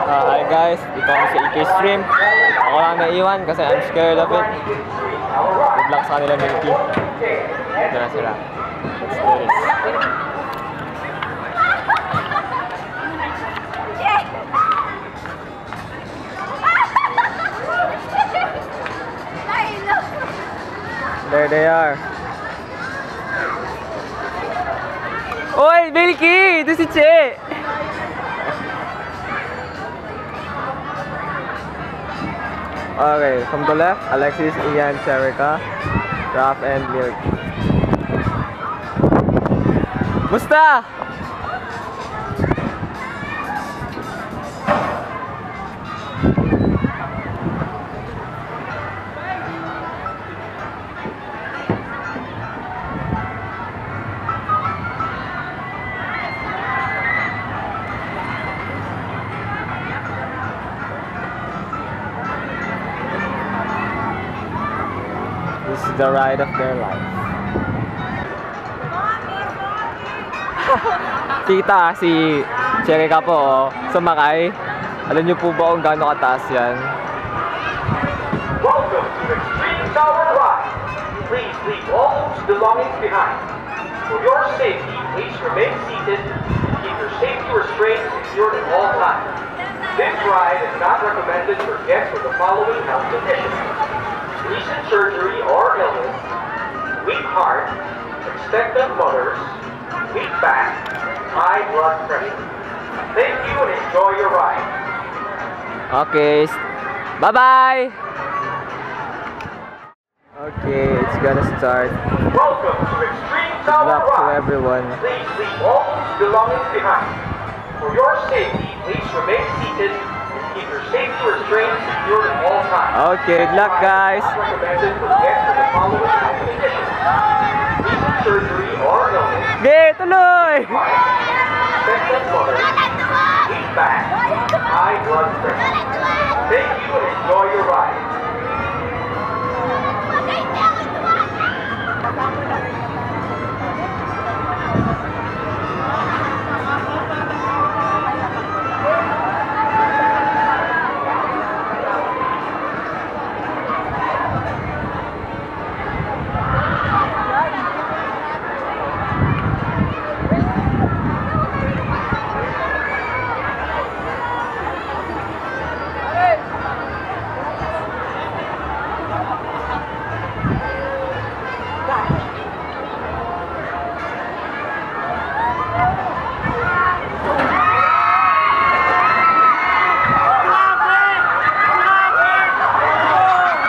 Hi guys, dito kami sa EK Stream. Ako lang naiwan kasi I'm scared of it. Good luck sa kanila, Milky. Ito na sila. Let's do this. There they are. Oy, Milky! Ito si Che! Okay, from the left, Alexis, Ian, Cherika, Raph, and Milky. Musta? This is the ride of their life. Kita si Cherika po, oh, sumakay. Alam niyo po ba kung gaano kataas yan? Welcome to Extreme Tower Ride. Please leave all belongings behind. For your safety, please remain seated and keep your safety restraints secured at all times. This ride is not recommended for guests with the following health conditions: recent surgery or illness, weak heart, expectant mothers, weak back, high blood pressure. Thank you and enjoy your ride. Okay, bye-bye! Okay, it's gonna start. Welcome to Extreme Good luck Tower to Ride. everyone. Please leave all belongings behind. For your safety, please remain seated and keep your safety restraints secured at all times. Okay, good luck guys! Not recommended for guests with the following health conditions: recent surgery or illness, Ge, tuloy! expectant mothers, weak back, high blood pressure. Thank you and enjoy your ride.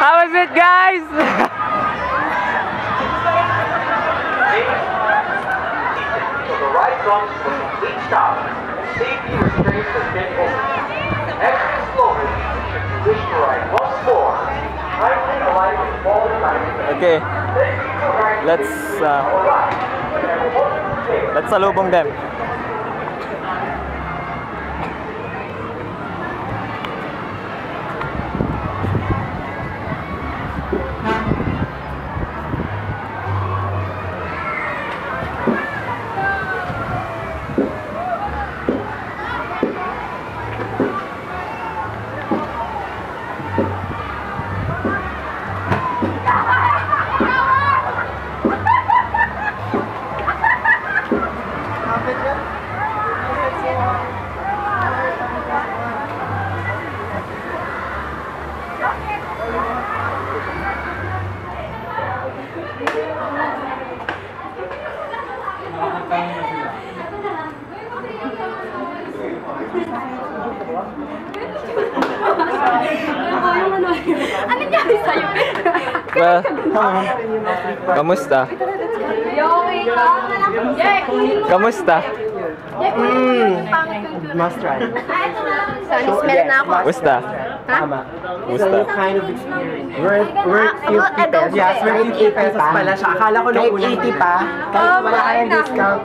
How is it, guys? So the ride comes to a complete stop. Safety restraints have been opened. Exit slowly should you wish to ride once more. Kindly alight and fall in line. Okay, Thank you for riding let's our ride. And we hope you stay. let's salubong them. Ano nangyari sa'yo? Well, kamusta? Okay ka? Jay, kunin mo. Kamusta? Jay, kunin mo yung pangit yung tsura. Must try. Sorry, smell na ako. Kamusta? Tama. Kamusta? So kind of experience. Worth 50 pesos. Yes, worth 50 pesos pala siya. Akala ko nung una 80 pa. Kahit wala kayong discount.